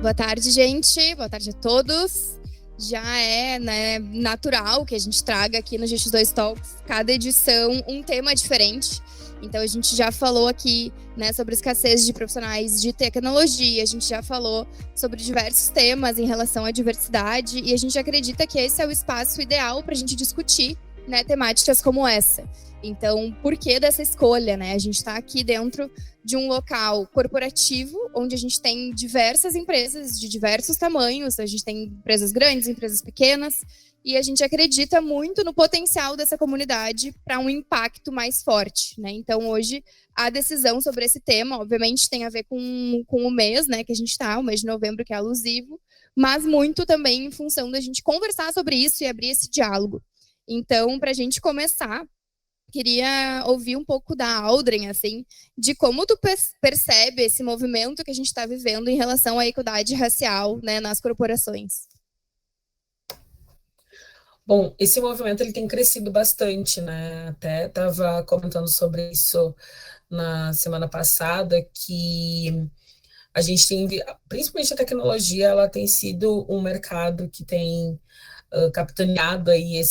Boa tarde, gente. Boa tarde a todos. Já é, né, natural que a gente traga aqui no GX2 Talks, cada edição, um tema diferente. Então, a gente já falou aqui, né, sobre escassez de profissionais de tecnologia, a gente já falou sobre diversos temas em relação à diversidade, e a gente acredita que esse é o espaço ideal para a gente discutir, né, temáticas como essa. Então, por que dessa escolha, né? A gente está aqui dentro de um local corporativo, onde a gente tem diversas empresas de diversos tamanhos, a gente tem empresas grandes, empresas pequenas, e a gente acredita muito no potencial dessa comunidade para um impacto mais forte, né? Então, hoje, a decisão sobre esse tema, obviamente, tem a ver com o mês, né, que a gente está, o mês de novembro, que é alusivo, mas muito também em função da gente conversar sobre isso e abrir esse diálogo. Então, para a gente começar, queria ouvir um pouco da Aldrin, assim, de como tu percebe esse movimento que a gente está vivendo em relação à equidade racial, né, nas corporações. Bom, esse movimento ele tem crescido bastante, né? Até estava comentando sobre isso na semana passada, que a gente tem, principalmente a tecnologia, ela tem sido um mercado que tem capitaneado aí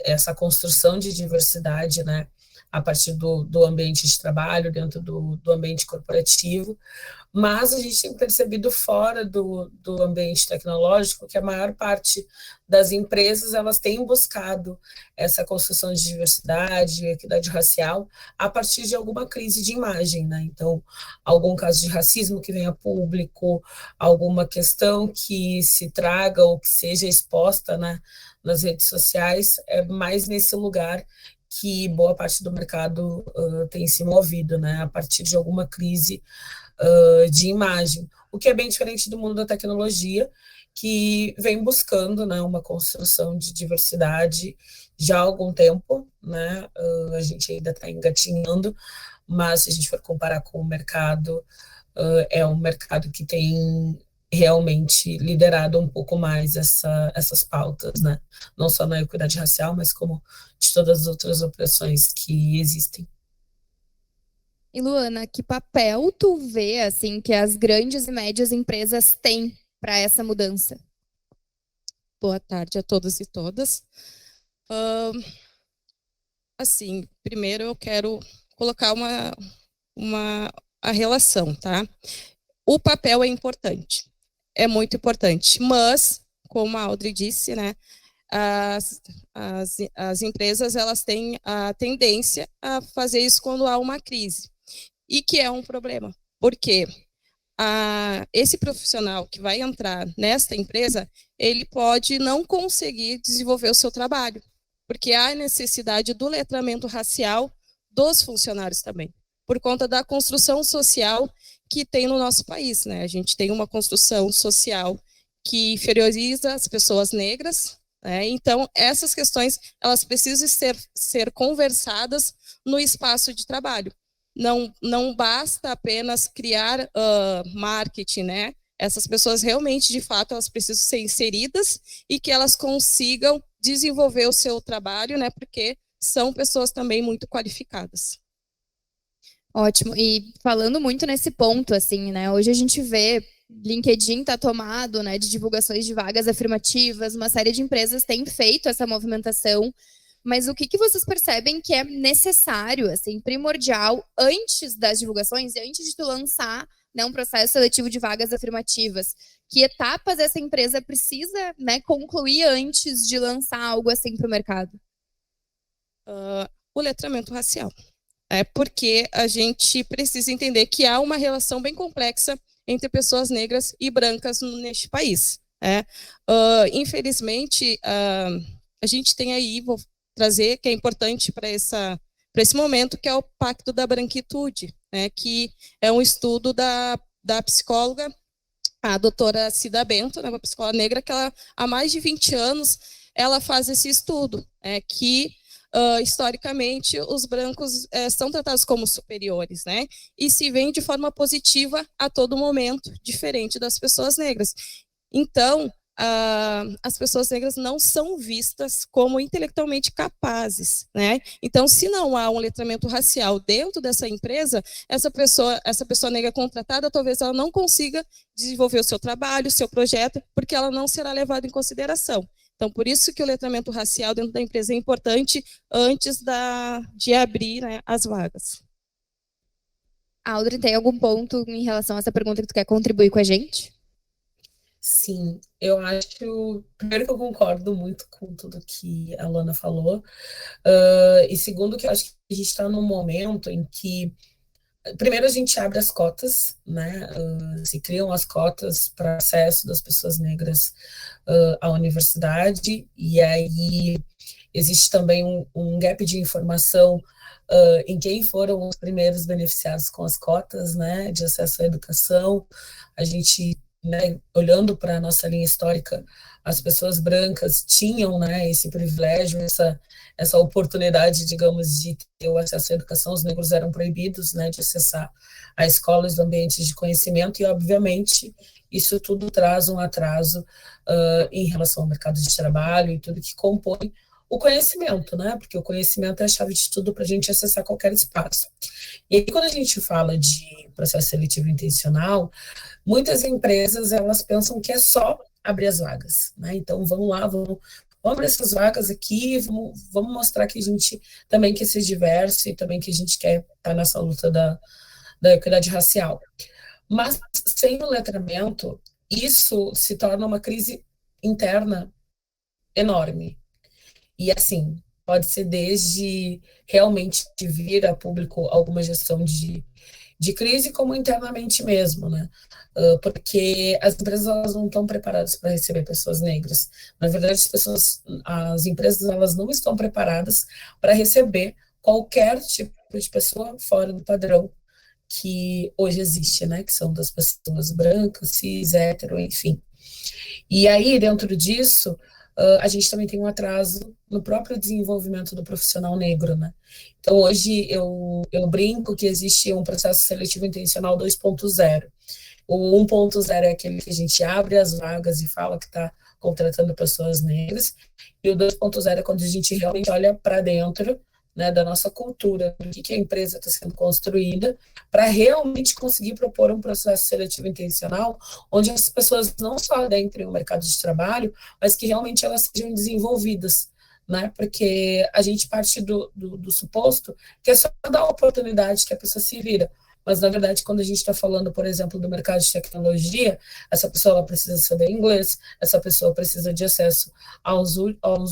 essa construção de diversidade, né? A partir do ambiente de trabalho, dentro do ambiente corporativo, mas a gente tem percebido fora do ambiente tecnológico que a maior parte das empresas elas têm buscado essa construção de diversidade, equidade racial, a partir de alguma crise de imagem, né? Então, algum caso de racismo que venha a público, alguma questão que se traga ou que seja exposta, né, nas redes sociais, é mais nesse lugar que boa parte do mercado tem se movido, né, a partir de alguma crise de imagem, o que é bem diferente do mundo da tecnologia, que vem buscando, né, uma construção de diversidade já há algum tempo, né, a gente ainda está engatinhando, mas se a gente for comparar com o mercado, é um mercado que tem realmente liderado um pouco mais essas pautas, né, não só na equidade racial, mas como de todas as outras opressões que existem. E Luana, que papel tu vê, assim, que as grandes e médias empresas têm para essa mudança? Boa tarde a todos e todas. Assim, primeiro eu quero colocar a relação, tá? O papel é importante, é muito importante, mas, como a Audrey disse, né, as empresas elas têm a tendência a fazer isso quando há uma crise, e que é um problema, porque esse profissional que vai entrar nesta empresa, ele pode não conseguir desenvolver o seu trabalho, porque há necessidade do letramento racial dos funcionários também, por conta da construção social que tem no nosso país, né? A gente tem uma construção social que inferioriza as pessoas negras, né? Então, essas questões, elas precisam ser conversadas no espaço de trabalho. Não basta apenas criar marketing, né? Essas pessoas realmente, de fato, elas precisam ser inseridas e que elas consigam desenvolver o seu trabalho, né? Porque são pessoas também muito qualificadas. Ótimo. E falando muito nesse ponto, assim, né? Hoje a gente vê LinkedIn tá tomado, né, de divulgações de vagas afirmativas, uma série de empresas tem feito essa movimentação. Mas o que vocês percebem que é necessário, assim, primordial, antes das divulgações, antes de tu lançar, né, um processo seletivo de vagas afirmativas? Que etapas essa empresa precisa, né, concluir antes de lançar algo assim para o mercado? O letramento racial. Porque a gente precisa entender que há uma relação bem complexa entre pessoas negras e brancas neste país. Infelizmente, a gente tem aí, vou trazer, que é importante para esse momento, que é o Pacto da Branquitude, né, que é um estudo da psicóloga, a doutora Cida Bento, né, uma psicóloga negra, que ela, há mais de 20 anos ela faz esse estudo, que historicamente os brancos são tratados como superiores, né, e se veem de forma positiva a todo momento, diferente das pessoas negras. Então, as pessoas negras não são vistas como intelectualmente capazes, né? Então, se não há um letramento racial dentro dessa empresa, essa pessoa negra contratada, talvez ela não consiga desenvolver o seu trabalho, o seu projeto, porque ela não será levada em consideração. Então, por isso que o letramento racial dentro da empresa é importante antes de abrir, né, as vagas. Audrey, tem algum ponto em relação a essa pergunta que tu quer contribuir com a gente? Sim, eu acho, primeiro que eu concordo muito com tudo que a Lana falou, e segundo que eu acho que a gente está num momento em que, primeiro a gente abre as cotas, né, se criam as cotas para acesso das pessoas negras à universidade, e aí existe também um gap de informação em quem foram os primeiros beneficiados com as cotas, né, de acesso à educação. A gente, né, olhando para a nossa linha histórica, as pessoas brancas tinham, né, esse privilégio, essa oportunidade, digamos, de ter o acesso à educação. Os negros eram proibidos, né, de acessar a escolas, ambientes de conhecimento, e, obviamente, isso tudo traz um atraso em relação ao mercado de trabalho e tudo que compõe o conhecimento, né? Porque o conhecimento é a chave de tudo para a gente acessar qualquer espaço. E aí, quando a gente fala de processo seletivo intencional, muitas empresas, elas pensam que é só abrir as vagas, né? Então, vamos lá, vamos abrir essas vagas aqui, vamos mostrar que a gente também quer ser diverso e também que a gente quer estar nessa luta da equidade racial. Mas, sem o letramento, isso se torna uma crise interna enorme. E, assim, pode ser desde realmente vir a público alguma gestão de crise, como internamente mesmo, né? Porque as empresas, elas não estão preparadas para receber pessoas negras. Na verdade, as empresas, elas não estão preparadas para receber qualquer tipo de pessoa fora do padrão que hoje existe, né? Que são das pessoas brancas, cis, hétero, enfim. E aí, dentro disso, a gente também tem um atraso no próprio desenvolvimento do profissional negro, né? Então, hoje, eu brinco que existe um processo seletivo intencional 2.0. O 1.0 é aquele que a gente abre as vagas e fala que está contratando pessoas negras, e o 2.0 é quando a gente realmente olha para dentro, né, da nossa cultura, do que a empresa está sendo construída, para realmente conseguir propor um processo seletivo intencional, onde as pessoas não só adentrem o mercado de trabalho, mas que realmente elas sejam desenvolvidas, né, porque a gente parte do suposto que é só dar a oportunidade que a pessoa se vira. Mas, na verdade, quando a gente está falando, por exemplo, do mercado de tecnologia, essa pessoa ela precisa saber inglês, essa pessoa precisa de acesso aos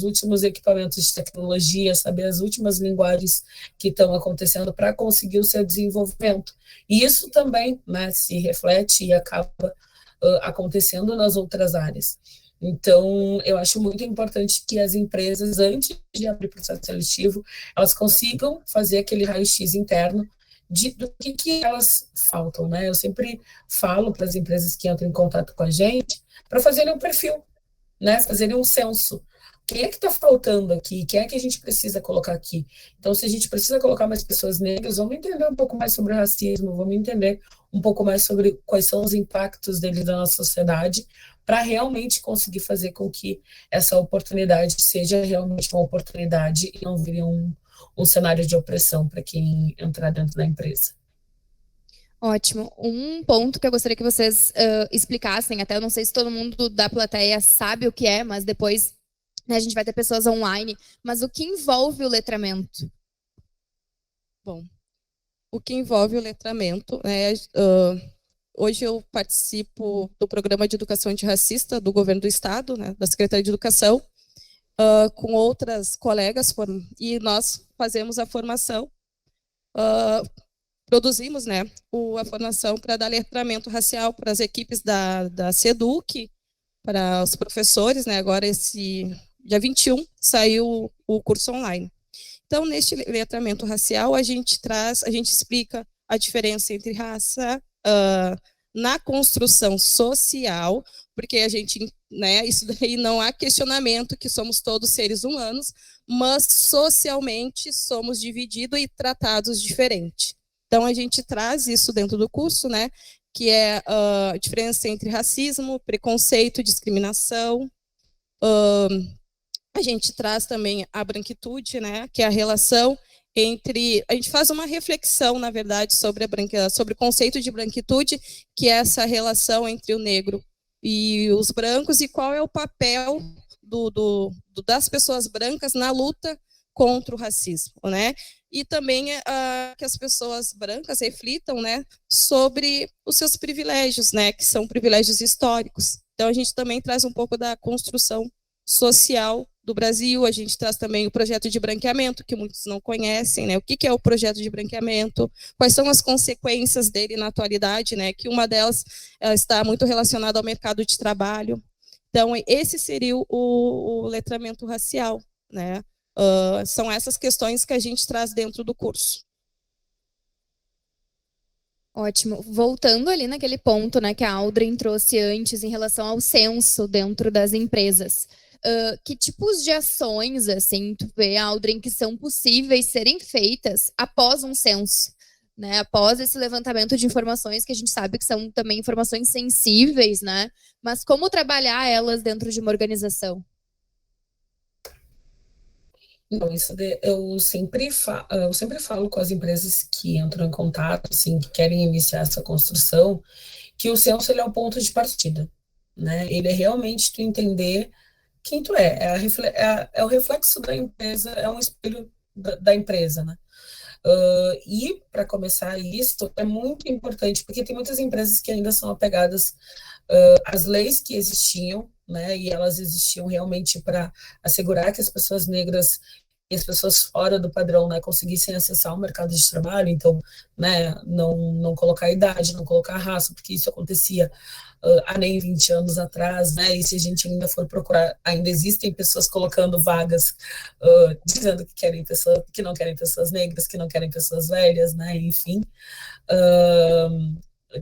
últimos equipamentos de tecnologia, saber as últimas linguagens que estão acontecendo para conseguir o seu desenvolvimento. E isso também, né, se reflete e acaba acontecendo nas outras áreas. Então, eu acho muito importante que as empresas, antes de abrir processo seletivo, elas consigam fazer aquele raio-x interno do que elas faltam, né? Eu sempre falo para as empresas que entram em contato com a gente para fazerem um perfil, né? Fazerem um censo. Quem é que está faltando aqui? Quem é que a gente precisa colocar aqui? Então, se a gente precisa colocar mais pessoas negras, vamos entender um pouco mais sobre o racismo, vamos entender um pouco mais sobre quais são os impactos dele na nossa sociedade, para realmente conseguir fazer com que essa oportunidade seja realmente uma oportunidade e não vire um cenário de opressão para quem entrar dentro da empresa. Ótimo. Um ponto que eu gostaria que vocês explicassem, até eu não sei se todo mundo da plateia sabe o que é, mas depois, né, a gente vai ter pessoas online, mas o que envolve o letramento? Bom, o que envolve o letramento, né, hoje eu participo do programa de educação antirracista do governo do estado, né, da Secretaria de Educação, com outras colegas, e nós fazemos a formação, produzimos, né, a formação para dar letramento racial para as equipes da SEDUC, para os professores, né, agora esse dia 21 saiu o curso online. Então, neste letramento racial, a gente explica a diferença entre raça, na construção social, porque a gente, né, isso daí não há questionamento que somos todos seres humanos, mas socialmente somos divididos e tratados diferente. Então, a gente traz isso dentro do curso, né, que é a diferença entre racismo, preconceito, discriminação. A gente traz também a branquitude, né, que é a relação entre... A gente faz uma reflexão, na verdade, sobre o conceito de branquitude, que é essa relação entre o negro e os brancos, e qual é o papel das pessoas brancas na luta contra o racismo, né? E também que as pessoas brancas reflitam, né, sobre os seus privilégios, né, que são privilégios históricos. Então, a gente também traz um pouco da construção social do Brasil. A gente traz também o projeto de branqueamento, que muitos não conhecem, né? O que é o projeto de branqueamento, quais são as consequências dele na atualidade, né? Que uma delas está muito relacionada ao mercado de trabalho. Então, esse seria o letramento racial, né? São essas questões que a gente traz dentro do curso. Ótimo. Voltando ali naquele ponto, né, que a Aldrin trouxe antes em relação ao censo dentro das empresas. Que tipos de ações, assim, tu vê, Aldrin, que são possíveis serem feitas após um censo, né? Após esse levantamento de informações que a gente sabe que são também informações sensíveis, né? Mas como trabalhar elas dentro de uma organização? Não, eu sempre falo com as empresas que entram em contato, assim, que querem iniciar essa construção, que o censo ele é o ponto de partida, né? Ele é realmente tu entender quem tu é, é o reflexo da empresa, é um espelho da empresa, né? E para começar isso é muito importante, porque tem muitas empresas que ainda são apegadas às leis que existiam, né? E elas existiam realmente para assegurar que as pessoas negras e as pessoas fora do padrão, né, conseguissem acessar o mercado de trabalho. Então, né, não colocar idade, não colocar raça, porque isso acontecia há nem 20 anos atrás, né? E se a gente ainda for procurar, ainda existem pessoas colocando vagas dizendo que querem pessoas, que não querem pessoas negras, que não querem pessoas velhas, né? Enfim.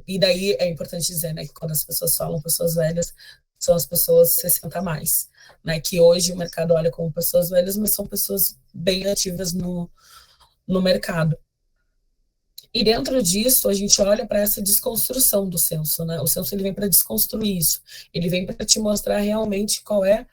E daí é importante dizer, né, que quando as pessoas falam pessoas velhas, são as pessoas 60 a mais, né? Que hoje o mercado olha como pessoas velhas, mas são pessoas bem ativas no mercado. E dentro disso, a gente olha para essa desconstrução do censo, né? O censo ele vem para desconstruir isso. Ele vem para te mostrar realmente qual é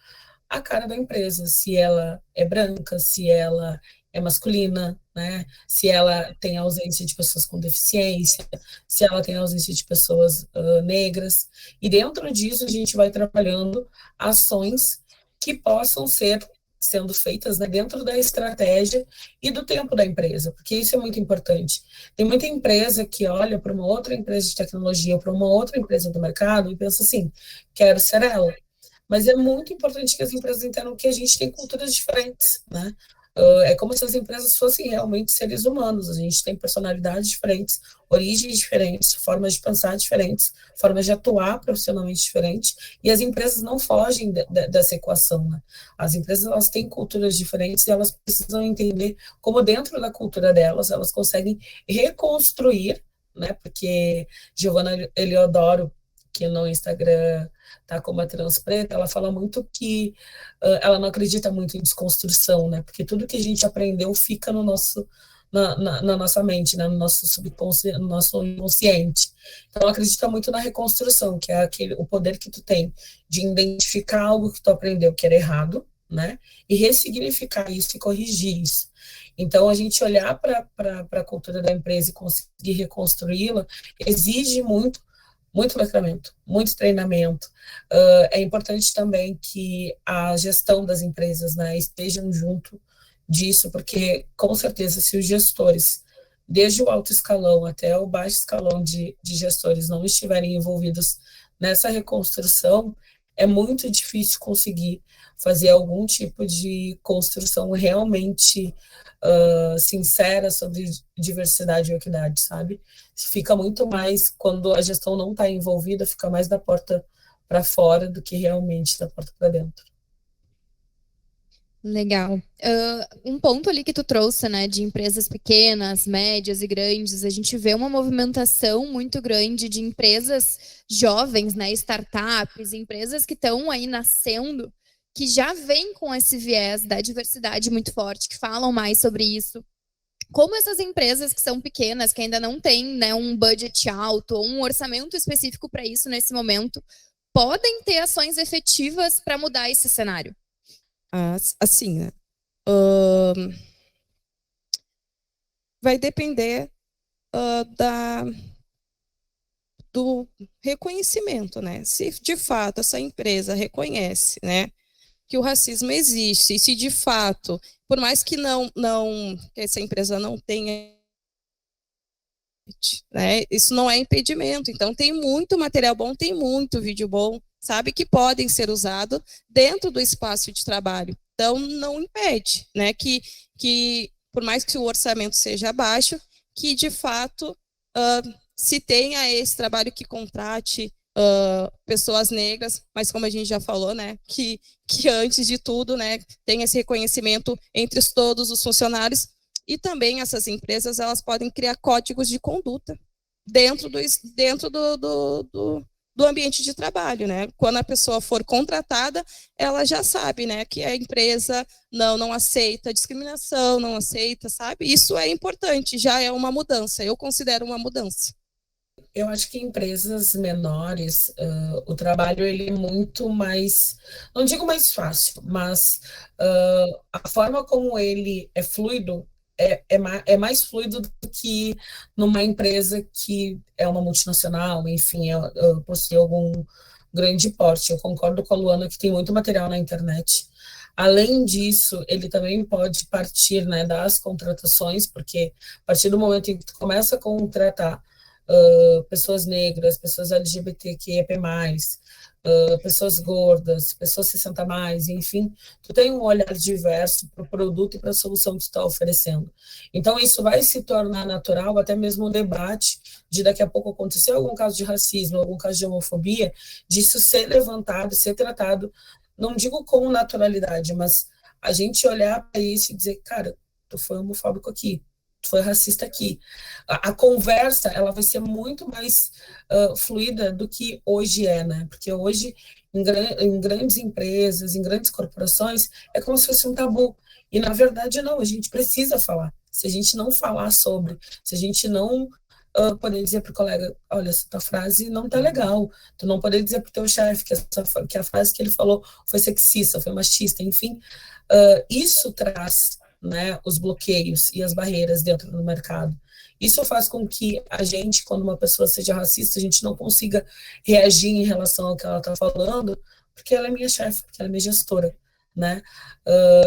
a cara da empresa, se ela é branca, se ela é masculina, né? Se ela tem ausência de pessoas com deficiência, se ela tem ausência de pessoas negras. E dentro disso, a gente vai trabalhando ações que possam ser sendo feitas, né, dentro da estratégia e do tempo da empresa, porque isso é muito importante. Tem muita empresa que olha para uma outra empresa de tecnologia, para uma outra empresa do mercado e pensa assim, quero ser ela. Mas é muito importante que as empresas entendam que a gente tem culturas diferentes, né? É como se as empresas fossem realmente seres humanos. A gente tem personalidades diferentes, origens diferentes, formas de pensar diferentes, formas de atuar profissionalmente diferentes, e as empresas não fogem dessa equação, né? As empresas, elas têm culturas diferentes e elas precisam entender como dentro da cultura delas, elas conseguem reconstruir, né? Porque Giovanna Eliodoro, que no Instagram tá como a Trans Preta, ela fala muito que ela não acredita muito em desconstrução, né? Porque tudo que a gente aprendeu fica no nosso, na nossa mente, né? No nosso subconsciente, no nosso inconsciente. Então, ela acredita muito na reconstrução, que é o poder que tu tem de identificar algo que tu aprendeu que era errado, né? E ressignificar isso e corrigir isso. Então, a gente olhar para a cultura da empresa e conseguir reconstruí-la exige muito letramento, muito treinamento. É importante também que a gestão das empresas, né, estejam junto disso, porque, com certeza, se os gestores, desde o alto escalão até o baixo escalão de gestores, não estiverem envolvidos nessa reconstrução, é muito difícil conseguir fazer algum tipo de construção realmente sincera sobre diversidade e equidade, sabe? Fica muito mais, quando a gestão não está envolvida, fica mais da porta para fora do que realmente da porta para dentro. Legal. Um ponto ali que tu trouxe, né, de empresas pequenas, médias e grandes, a gente vê uma movimentação muito grande de empresas jovens, né, startups, empresas que estão aí nascendo, que já vêm com esse viés da diversidade muito forte, que falam mais sobre isso. como essas empresas que são pequenas, que ainda não têm, né, um budget alto ou um orçamento específico para isso nesse momento, podem ter ações efetivas para mudar esse cenário? Assim, né? Vai depender do reconhecimento, né? Se de fato essa empresa reconhece, né, que o racismo existe, e se de fato, por mais que que essa empresa não tenha, né, isso não é impedimento. Então tem muito material bom, tem muito vídeo bom, sabe, que podem ser usados dentro do espaço de trabalho. Então não impede, né, que por mais que o orçamento seja baixo, que de fato se tenha esse trabalho que contrate pessoas negras, mas como a gente já falou, né, que antes de tudo, né, tem esse reconhecimento entre todos os funcionários, e também essas empresas, elas podem criar códigos de conduta dentro do ambiente de trabalho, né? Quando a pessoa for contratada, ela já sabe, né, que a empresa não aceita discriminação, não aceita, sabe? Isso é importante, já é uma mudança, eu considero uma mudança. Eu acho que em empresas menores, o trabalho ele é muito mais, não digo mais fácil, mas a forma como ele é fluido é mais fluido do que numa empresa que é uma multinacional, enfim, possui algum grande porte. Eu concordo com a Luana que tem muito material na internet. Além disso, ele também pode partir, né, das contratações, porque a partir do momento em que tu começa a contratar pessoas negras, pessoas LGBTQIA+, pessoas gordas, pessoas 60+, enfim, tu tem um olhar diverso para o produto e para a solução que tu está oferecendo. Então, isso vai se tornar natural, até mesmo o debate de daqui a pouco acontecer algum caso de racismo, algum caso de homofobia, disso ser levantado, ser tratado, não digo com naturalidade, mas a gente olhar para isso e dizer, cara, tu foi homofóbico aqui, foi racista aqui. A conversa ela vai ser muito mais fluida do que hoje é, né? Porque hoje, em grandes empresas, em grandes corporações, é como se fosse um tabu. E, na verdade, não, a gente precisa falar. Se a gente não falar sobre, se a gente não poder dizer para o colega, olha, essa tua frase não tá legal. Tu não poder dizer para o teu chefe que a frase que ele falou foi sexista, foi machista, enfim. Isso traz, né, os bloqueios e as barreiras dentro do mercado. Isso faz com que a gente, quando uma pessoa seja racista, a gente não consiga reagir em relação ao que ela está falando, porque ela é minha chefe, porque ela é minha gestora, né?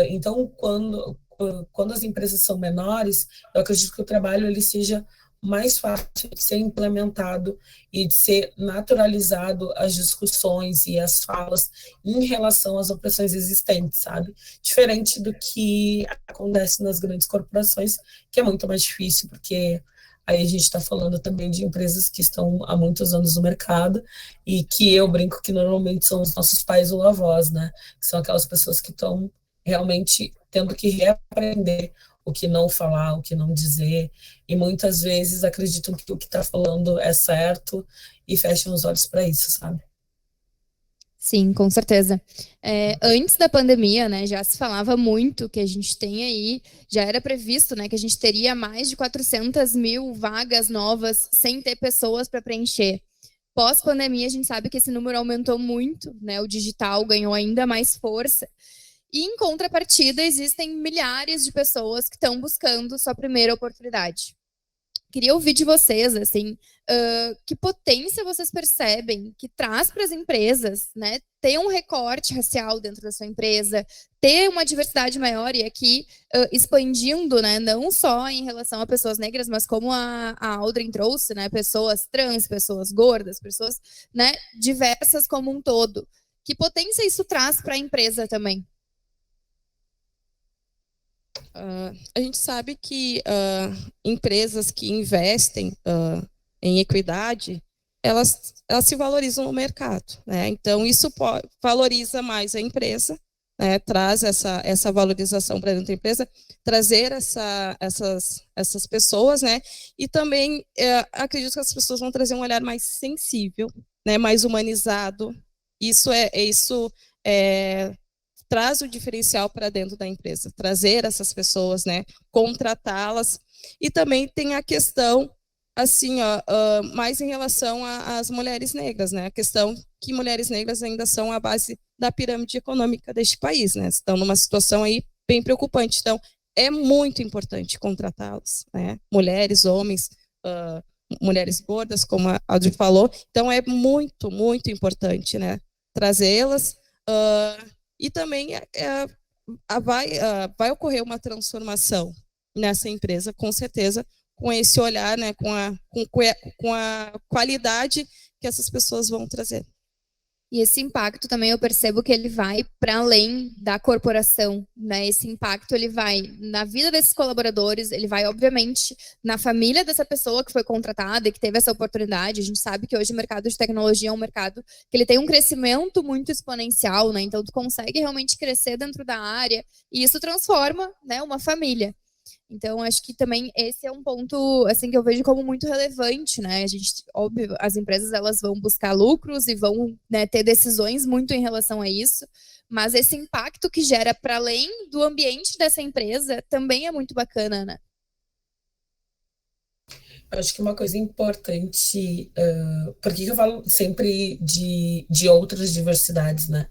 Então, quando as empresas são menores, eu acredito que o trabalho ele seja mais fácil de ser implementado e de ser naturalizado as discussões e as falas em relação às opressões existentes, sabe? Diferente do que acontece nas grandes corporações, que é muito mais difícil, porque aí a gente está falando também de empresas que estão há muitos anos no mercado e que eu brinco que normalmente são os nossos pais ou avós, né? Que são aquelas pessoas que estão realmente tendo que reaprender o que não falar, o que não dizer, e muitas vezes acreditam que o que está falando é certo e fecham os olhos para isso, sabe? Sim, com certeza. Antes da pandemia, né, já se falava muito que a gente tem aí, já era previsto, né, que a gente teria mais de 400 mil vagas novas sem ter pessoas para preencher. Pós-pandemia, a gente sabe que esse número aumentou muito, né, o digital ganhou ainda mais força. E, em contrapartida, existem milhares de pessoas que estão buscando sua primeira oportunidade. Queria ouvir de vocês, assim, que potência vocês percebem que traz para as empresas, né, ter um recorte racial dentro da sua empresa, ter uma diversidade maior, e aqui expandindo, né, não só em relação a pessoas negras, mas como a Aldrin trouxe, né, pessoas trans, pessoas gordas, pessoas, né, diversas como um todo. Que potência isso traz para a empresa também? A gente sabe que empresas que investem em equidade, elas se valorizam no mercado, né? Então, isso valoriza mais a empresa, né? Traz essa valorização para dentro da empresa, trazer essas pessoas, né? E também acredito que as pessoas vão trazer um olhar mais sensível, né? Mais humanizado. Isso traz o diferencial para dentro da empresa, trazer essas pessoas, né, contratá-las E também tem a questão, assim, ó, mais em relação às mulheres negras, né? A questão que mulheres negras ainda são a base da pirâmide econômica deste país, né? Estão numa situação aí bem preocupante. Então, é muito importante contratá-las, né? Mulheres, homens, mulheres gordas, como a Audrey falou. Então, é muito, muito importante, né? Trazê-las. E também vai ocorrer uma transformação nessa empresa, com certeza, com esse olhar, né? Com a qualidade que essas pessoas vão trazer. E esse impacto também eu percebo que ele vai para além da corporação, né? Esse impacto ele vai na vida desses colaboradores, ele vai obviamente na família dessa pessoa que foi contratada e que teve essa oportunidade. A gente sabe que hoje o mercado de tecnologia é um mercado que ele tem um crescimento muito exponencial, né? Então tu consegue realmente crescer dentro da área e isso transforma, né, uma família. Então, acho que também esse é um ponto, assim, que eu vejo como muito relevante, né? A gente, óbvio, as empresas, elas vão buscar lucros e vão, né, ter decisões muito em relação a isso, mas esse impacto que gera para além do ambiente dessa empresa também é muito bacana, né? Acho que uma coisa importante, por que eu falo sempre de outras diversidades, né?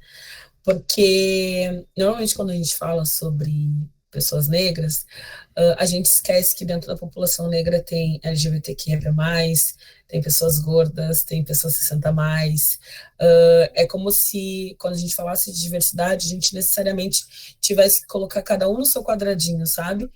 Porque normalmente quando a gente fala sobre pessoas negras, a gente esquece que dentro da população negra tem LGBTQIA+, tem pessoas gordas, tem pessoas 60 a mais. É como se, quando a gente falasse de diversidade, a gente necessariamente tivesse que colocar cada um no seu quadradinho, sabe?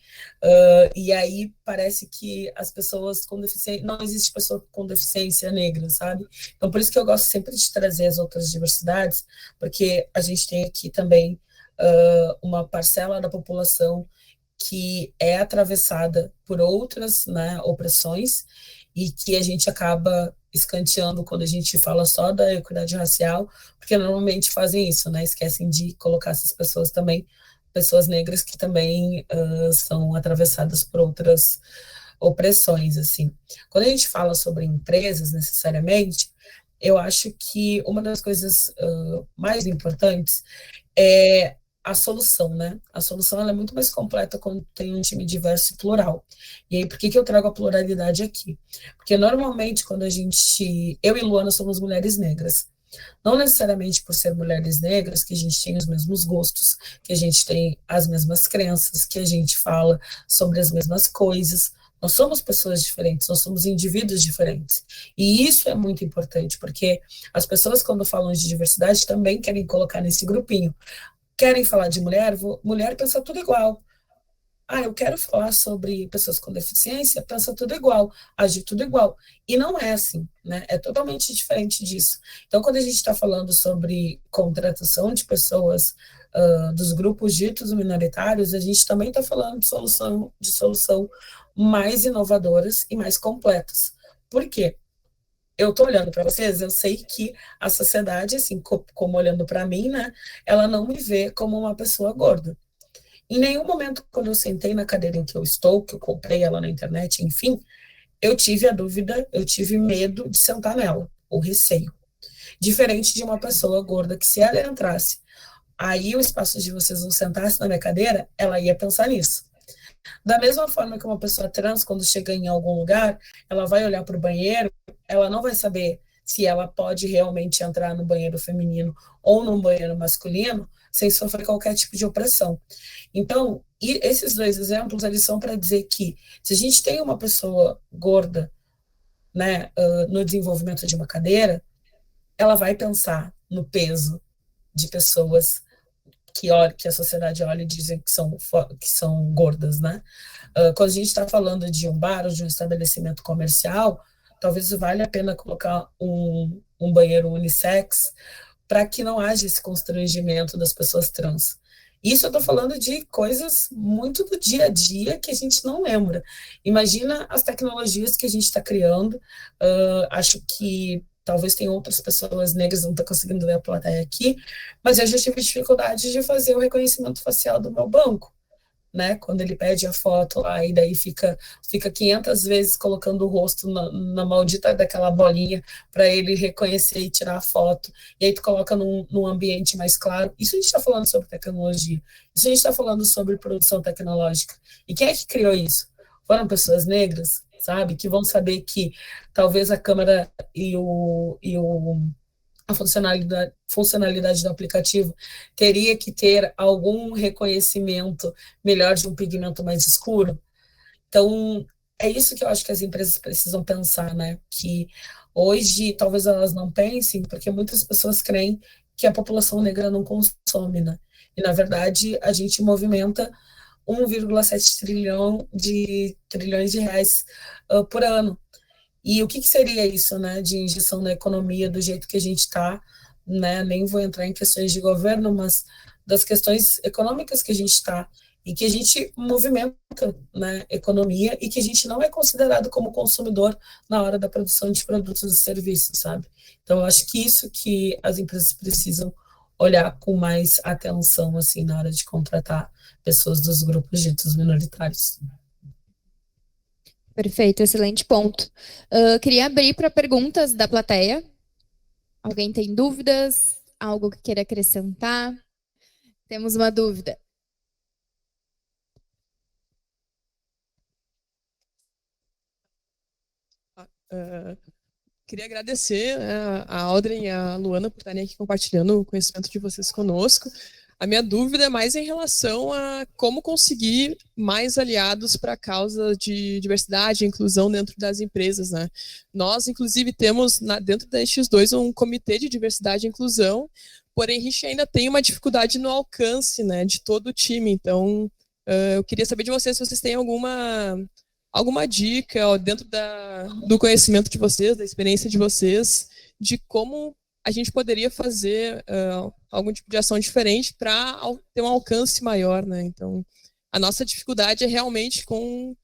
E aí parece que as pessoas com deficiência, não existe pessoa com deficiência negra, sabe? Então, por isso que eu gosto sempre de trazer as outras diversidades, porque a gente tem aqui também uma parcela da população que é atravessada por outras, né, opressões e que a gente acaba escanteando quando a gente fala só da equidade racial, porque normalmente fazem isso, né, esquecem de colocar essas pessoas também, pessoas negras que também são atravessadas por outras opressões, assim. Quando a gente fala sobre empresas, necessariamente, eu acho que uma das coisas mais importantes é a solução, né? A solução ela é muito mais completa quando tem um time diverso e plural. E aí, por que eu trago a pluralidade aqui? Porque normalmente, quando a gente. Eu e Luana somos mulheres negras. Não necessariamente por ser mulheres negras que a gente tem os mesmos gostos, que a gente tem as mesmas crenças, que a gente fala sobre as mesmas coisas. Nós somos pessoas diferentes, nós somos indivíduos diferentes. E isso é muito importante, porque as pessoas, quando falam de diversidade, também querem colocar nesse grupinho. Querem falar de mulher, mulher pensa tudo igual. Eu quero falar sobre pessoas com deficiência, pensa tudo igual, age tudo igual. E não é assim, né? É totalmente diferente disso. Então, quando a gente está falando sobre contratação de pessoas dos grupos ditos minoritários, a gente também está falando de solução mais inovadoras e mais completas. Por quê? Eu estou olhando para vocês, eu sei que a sociedade, assim, como olhando para mim, né, ela não me vê como uma pessoa gorda. Em nenhum momento, quando eu sentei na cadeira em que eu estou, que eu comprei ela na internet, enfim, eu tive a dúvida, eu tive medo de sentar nela, ou receio. Diferente de uma pessoa gorda, que se ela entrasse, aí o espaço de vocês não sentassem na minha cadeira, ela ia pensar nisso. Da mesma forma que uma pessoa trans, quando chega em algum lugar, ela vai olhar para o banheiro, ela não vai saber se ela pode realmente entrar no banheiro feminino ou no banheiro masculino sem sofrer qualquer tipo de opressão. Então, esses dois exemplos, eles são para dizer que se a gente tem uma pessoa gorda, né, no desenvolvimento de uma cadeira, ela vai pensar no peso de pessoas que a sociedade olha e dizem que são gordas, né? Quando a gente está falando de um bar ou de um estabelecimento comercial, talvez valha a pena colocar um banheiro unissex para que não haja esse constrangimento das pessoas trans. Isso eu estou falando de coisas muito do dia a dia que a gente não lembra. Imagina as tecnologias que a gente está criando. Acho que talvez tenha outras pessoas negras, não estou conseguindo ver a plateia aqui, mas eu já tive dificuldade de fazer o reconhecimento facial do meu banco, né? Quando ele pede a foto lá, e daí fica 500 vezes colocando o rosto na maldita daquela bolinha para ele reconhecer e tirar a foto, e aí tu coloca num ambiente mais claro. Isso a gente está falando sobre tecnologia, isso a gente está falando sobre produção tecnológica. E quem é que criou isso? foram pessoas negras, sabe? Que vão saber que talvez a câmera a funcionalidade do aplicativo teria que ter algum reconhecimento melhor de um pigmento mais escuro. Então, é isso que eu acho que as empresas precisam pensar, né? Que hoje talvez elas não pensem, porque muitas pessoas creem que a população negra não consome, né? E, na verdade, a gente movimenta 1,7 trilhões de reais por ano. E o que seria isso, né, de injeção na economia do jeito que a gente está, né? Nem vou entrar em questões de governo, mas das questões econômicas que a gente está e que a gente movimenta, né, economia e que a gente não é considerado como consumidor na hora da produção de produtos e serviços, sabe? Então, eu acho que isso que as empresas precisam olhar com mais atenção, assim, na hora de contratar pessoas dos grupos ditos minoritários. Perfeito, excelente ponto. Queria abrir para perguntas da plateia. Alguém tem dúvidas? Algo que queira acrescentar? Temos uma dúvida. Queria agradecer a Audrey e a Luana por estarem aqui compartilhando o conhecimento de vocês conosco. A minha dúvida é mais em relação a como conseguir mais aliados para a causa de diversidade e inclusão dentro das empresas, né? Nós, inclusive, temos dentro da X2 um comitê de diversidade e inclusão, porém a gente ainda tem uma dificuldade no alcance, né, de todo o time. Então, eu queria saber de vocês se vocês têm alguma dica ó, dentro do conhecimento de vocês, da experiência de vocês, de como a gente poderia fazer algum tipo de ação diferente para ter um alcance maior, né? Então, a nossa dificuldade é realmente com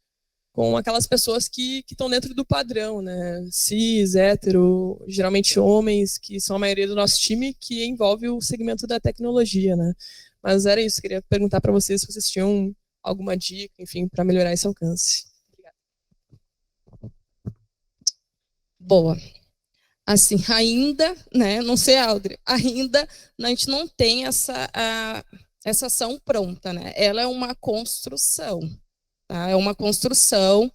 aquelas pessoas que estão dentro do padrão, né? Cis, hétero, geralmente homens, que são a maioria do nosso time, que envolve o segmento da tecnologia, né? Mas era isso, queria perguntar para vocês se vocês tinham alguma dica, enfim, para melhorar esse alcance. Boa. Assim, ainda, né, não sei, Audrey, ainda a gente não tem essa ação pronta, né? Ela é uma construção, tá? É uma construção.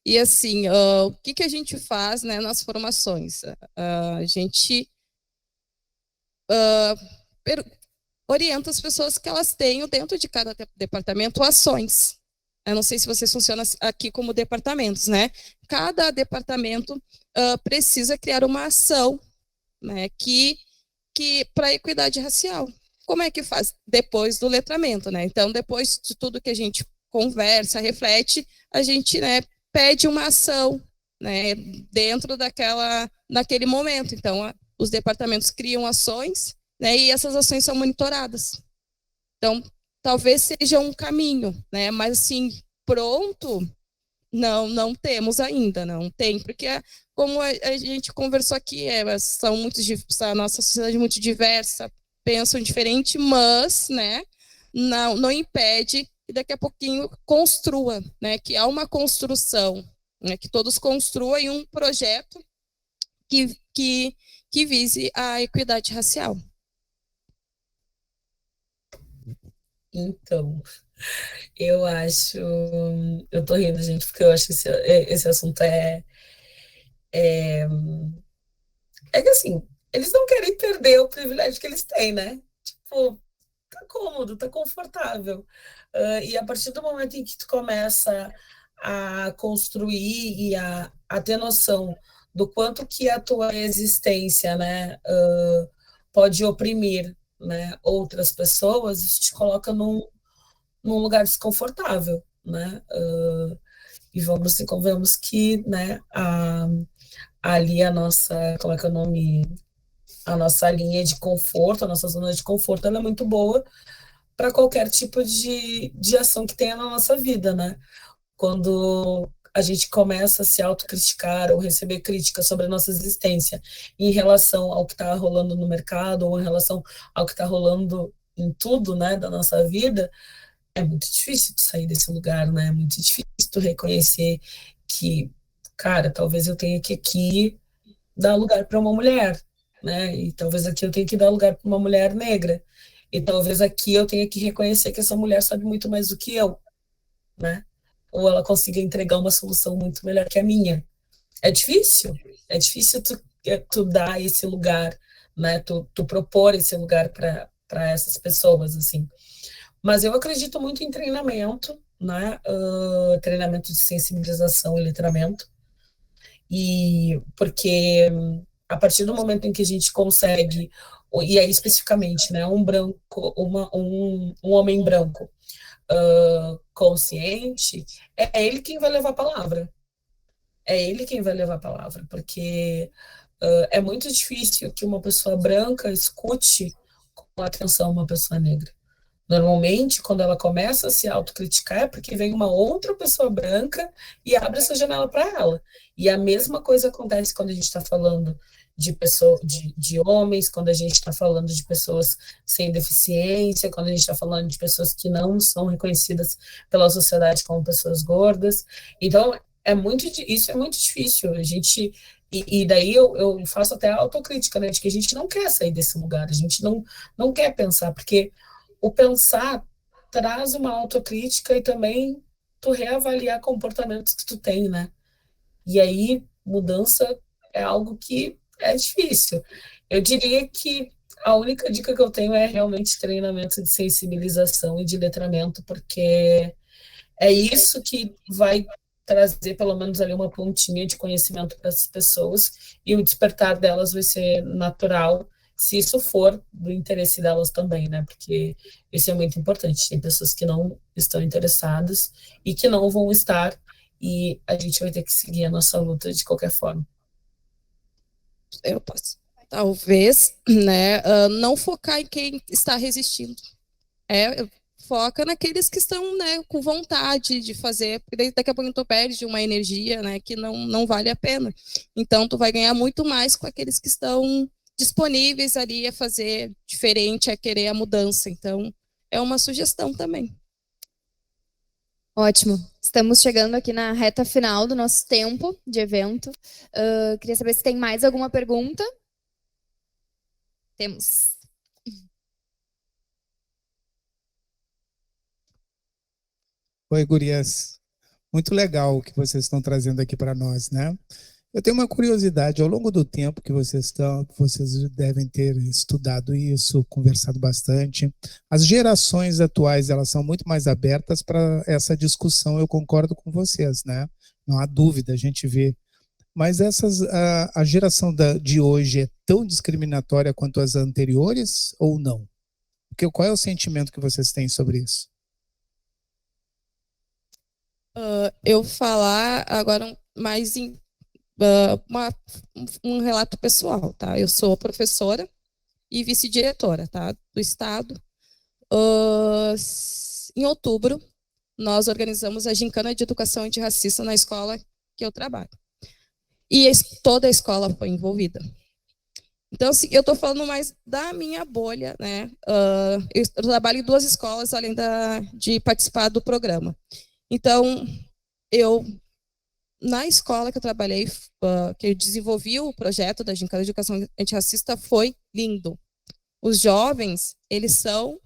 E, assim, o que a gente faz, né, nas formações? A gente orienta as pessoas que elas tenham, dentro de cada departamento, ações. Eu não sei se vocês funcionam aqui como departamentos, né? Cada departamento precisa criar uma ação, né, que para a equidade racial. Como é que faz? Depois do letramento, né? Então, depois de tudo que a gente conversa, reflete, a gente, né, pede uma ação, né, dentro naquele momento. Então, os departamentos criam ações, né, e essas ações são monitoradas. Então, talvez seja um caminho, né? Mas, assim, pronto, não temos ainda, não tem, porque, como a gente conversou aqui, a nossa sociedade é muito diversa, pensam diferente, mas, né, não impede que daqui a pouquinho construa, né, que há uma construção, né, que todos construam um projeto que vise a equidade racial. Então, eu acho. Eu tô rindo, gente, porque eu acho que esse assunto é que assim, eles não querem perder o privilégio que eles têm, né? Tipo, tá cômodo, tá confortável. E a partir do momento em que tu começa a construir e a ter noção do quanto que a tua existência, né, pode oprimir, né, outras pessoas, isso te coloca num lugar desconfortável, né? E vamos e convenhamos que, né, ali a nossa, como é que é o nome? A nossa linha de conforto, a nossa zona de conforto, ela é muito boa para qualquer tipo de ação que tenha na nossa vida, né? Quando a gente começa a se autocriticar ou receber críticas sobre a nossa existência em relação ao que está rolando no mercado ou em relação ao que está rolando em tudo, né, da nossa vida, é muito difícil de sair desse lugar, né? É muito difícil de reconhecer que, cara, talvez eu tenha que aqui dar lugar para uma mulher, né? E talvez aqui eu tenha que dar lugar para uma mulher negra. E talvez aqui eu tenha que reconhecer que essa mulher sabe muito mais do que eu, né? ou ela consiga entregar uma solução muito melhor que a minha. É difícil tu dar esse lugar, né? Tu propor esse lugar para essas pessoas, assim. Mas eu acredito muito em treinamento, né? Treinamento de sensibilização e letramento. E porque a partir do momento em que a gente consegue, e aí especificamente, né, um homem branco consciente, é ele quem vai levar a palavra. É ele quem vai levar a palavra, porque é muito difícil que uma pessoa branca escute com atenção uma pessoa negra. Normalmente, quando ela começa a se autocriticar, é porque vem uma outra pessoa branca e abre essa janela para ela. E a mesma coisa acontece quando a gente está falando de homens, quando a gente está falando de pessoas sem deficiência, quando a gente está falando de pessoas que não são reconhecidas pela sociedade como pessoas gordas. Então, isso é muito difícil. E daí eu faço até a autocrítica, né, de que a gente não quer sair desse lugar, a gente não quer pensar, porque o pensar traz uma autocrítica e também tu reavaliar comportamentos que tu tem, né? E aí, mudança é algo que é difícil. Eu diria que a única dica que eu tenho é realmente treinamento de sensibilização e de letramento, porque é isso que vai trazer pelo menos ali uma pontinha de conhecimento para essas pessoas, e o despertar delas vai ser natural, se isso for do interesse delas também, né? Porque isso é muito importante. Tem pessoas que não estão interessadas e que não vão estar, e a gente vai ter que seguir a nossa luta de qualquer forma. Eu posso, talvez, né, não focar em quem está resistindo. Foca naqueles que estão, né, com vontade de fazer, porque daqui a pouco tu perde uma energia, né, que não vale a pena. Então, tu vai ganhar muito mais com aqueles que estão disponíveis ali a fazer diferente, a querer a mudança. Então, é uma sugestão também. Ótimo. Estamos chegando aqui na reta final do nosso tempo de evento. Queria saber se tem mais alguma pergunta. Temos. Oi, gurias. Muito legal o que vocês estão trazendo aqui para nós, né? Eu tenho uma curiosidade, ao longo do tempo que vocês devem ter estudado isso, conversado bastante. As gerações atuais, elas são muito mais abertas para essa discussão, eu concordo com vocês, né? Não há dúvida, a gente vê. Mas a geração de hoje é tão discriminatória quanto as anteriores ou não? Porque qual é o sentimento que vocês têm sobre isso? Eu falar agora mais em um relato pessoal, tá? Eu sou professora e vice-diretora, tá, do estado. Em outubro, nós organizamos a gincana de educação antirracista na escola que eu trabalho. E toda a escola foi envolvida. Então, assim, eu estou falando mais da minha bolha, né? Eu trabalho em 2 escolas, além de participar do programa. Então, na escola que eu trabalhei, que eu desenvolvi o projeto da Gincana de Educação Antirracista, foi lindo. Os jovens, eles são,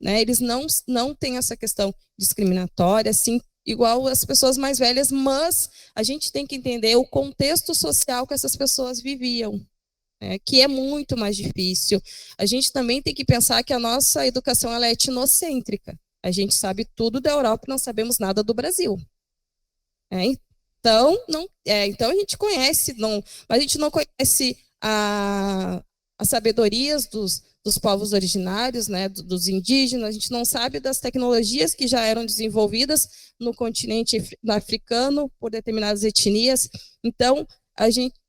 né, eles não têm essa questão discriminatória, assim, igual as pessoas mais velhas, mas a gente tem que entender o contexto social que essas pessoas viviam, né, que é muito mais difícil. A gente também tem que pensar que a nossa educação ela é etnocêntrica. A gente sabe tudo da Europa e não sabemos nada do Brasil. Então a gente conhece, mas a gente não conhece as sabedorias dos povos originários, né, dos indígenas, a gente não sabe das tecnologias que já eram desenvolvidas no continente africano por determinadas etnias. Então,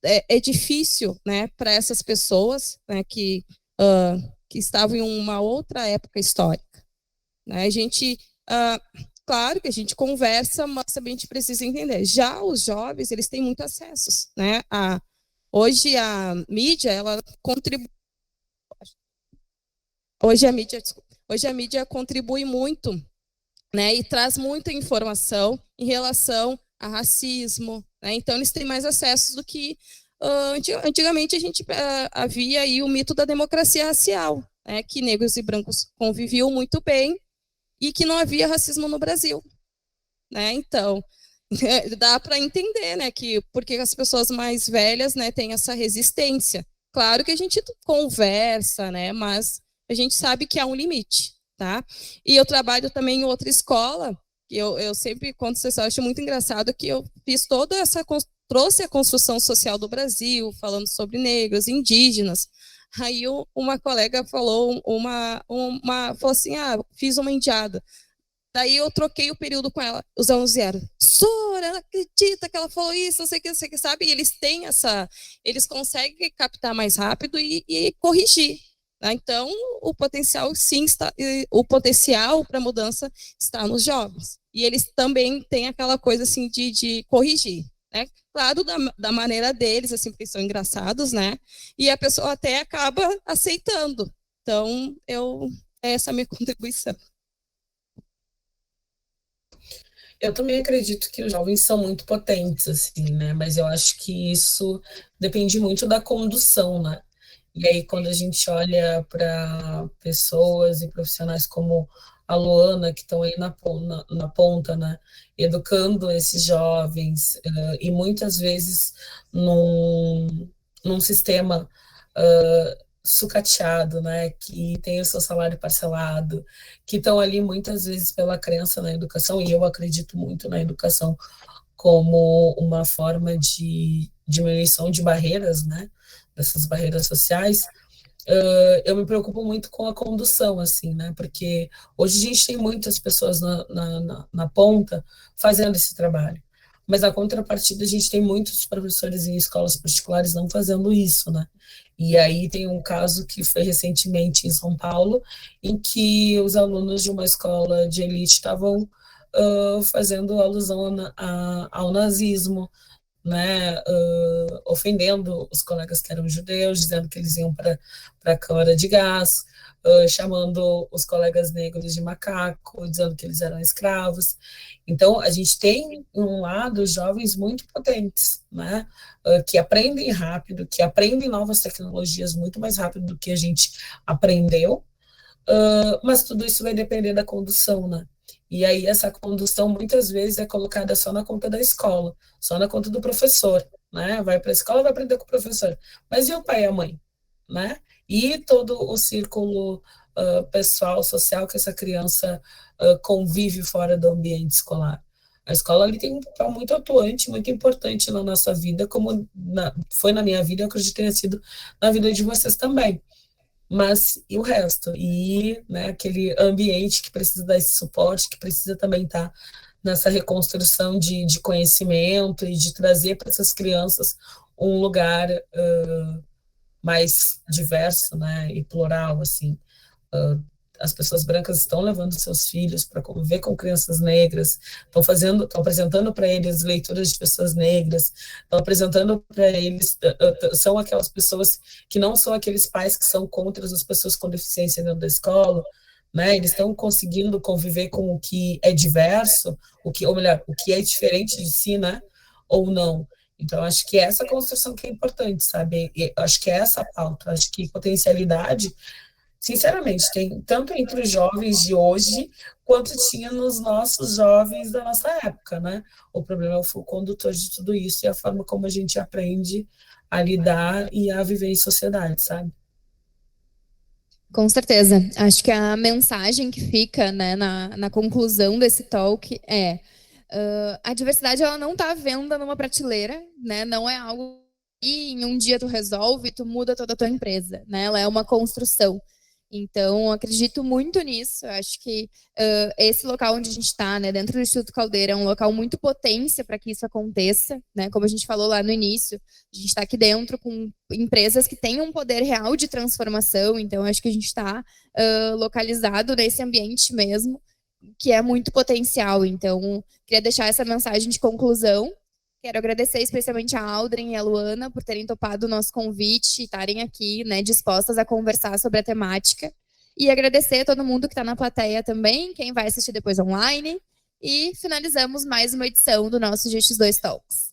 é difícil, né, para essas pessoas, né, que estavam em uma outra época histórica. Né, claro que a gente conversa, mas também a gente precisa entender. Já os jovens, eles têm muito acessos, né? Hoje a mídia, ela contribui. Hoje a mídia contribui muito, né? E traz muita informação em relação a racismo, né? Então eles têm mais acessos do que antigamente a gente havia aí o mito da democracia racial, né? Que negros e brancos conviviam muito bem e que não havia racismo no Brasil. né? Então, dá para entender, né, que porque as pessoas mais velhas, né, têm essa resistência. Claro que a gente conversa, né, mas a gente sabe que há um limite, tá? E eu trabalho também em outra escola, que eu sempre conto essa história, acho muito engraçado que eu fiz toda essa, trouxe a construção social do Brasil, falando sobre negros, indígenas. Aí uma colega falou, falou assim, fiz uma indiada. Daí eu troquei o período com ela. Os alunos vieram, Sora, ela acredita que ela falou isso, não sei o que, sabe? E eles têm eles conseguem captar mais rápido e corrigir. Né? Então, o potencial sim está, o potencial para mudança está nos jovens. E eles também têm aquela coisa assim de corrigir. Né? Claro, da maneira deles, assim, porque são engraçados, né? E a pessoa até acaba aceitando. Então, essa é a minha contribuição. Eu também acredito que os jovens são muito potentes, assim, né? Mas eu acho que isso depende muito da condução, né? E aí, quando a gente olha para pessoas e profissionais como a Luana, que estão aí na ponta, né? Educando esses jovens, e muitas vezes num sistema sucateado, né? Que tem o seu salário parcelado, que estão ali muitas vezes pela crença na educação, e eu acredito muito na educação como uma forma de diminuição de barreiras, né? Dessas barreiras sociais. Eu me preocupo muito com a condução, assim, né? Porque hoje a gente tem muitas pessoas na ponta fazendo esse trabalho. Mas, na contrapartida, a gente tem muitos professores em escolas particulares não fazendo isso, né? E aí tem um caso que foi recentemente em São Paulo, em que os alunos de uma escola de elite estavam fazendo alusão ao nazismo, né, ofendendo os colegas que eram judeus, dizendo que eles iam para a câmara de gás, chamando os colegas negros de macaco, dizendo que eles eram escravos. Então, a gente tem, um lado, jovens muito potentes, né, que aprendem rápido, que aprendem novas tecnologias muito mais rápido do que a gente aprendeu, mas tudo isso vai depender da condução, né? E aí essa condução muitas vezes é colocada só na conta da escola, só na conta do professor, né? Vai para a escola, vai aprender com o professor. Mas e o pai e a mãe, né? E todo o círculo pessoal, social que essa criança convive fora do ambiente escolar. A escola ali tem um papel muito atuante, muito importante na nossa vida, como foi na minha vida, eu acredito que tenha sido na vida de vocês também. Mas e o resto? E, né, aquele ambiente que precisa dar esse suporte, que precisa também estar nessa reconstrução de conhecimento e de trazer para essas crianças um lugar mais diverso, né, e plural, assim. As pessoas brancas estão levando seus filhos para conviver com crianças negras, estão apresentando para eles leituras de pessoas negras, estão apresentando para eles, são aquelas pessoas que não são aqueles pais que são contra as pessoas com deficiência dentro da escola, né? Eles estão conseguindo conviver com o que é diverso, ou melhor, o que é diferente de si, né? Ou não. Então, acho que essa construção que é importante, sabe? Acho que é essa a pauta. Acho que potencialidade, sinceramente, tem tanto entre os jovens de hoje, quanto tinha nos nossos jovens da nossa época, né? O problema foi o condutor de tudo isso e a forma como a gente aprende a lidar e a viver em sociedade, sabe? Com certeza. Acho que a mensagem que fica, né, na conclusão desse talk é a diversidade ela não está à venda numa prateleira, né? Não é algo que em um dia tu resolve e tu muda toda a tua empresa, né? Ela é uma construção. Então, acredito muito nisso. Acho que esse local onde a gente está, né, dentro do Instituto Caldeira, é um local muito potência para que isso aconteça, né? Como a gente falou lá no início, a gente está aqui dentro com empresas que têm um poder real de transformação. Então, acho que a gente está localizado nesse ambiente mesmo, que é muito potencial. Então, queria deixar essa mensagem de conclusão. Quero agradecer especialmente a Aldrin e a Luana por terem topado o nosso convite e estarem aqui, né, dispostas a conversar sobre a temática. E agradecer a todo mundo que está na plateia também, quem vai assistir depois online. E finalizamos mais uma edição do nosso GX2 Talks.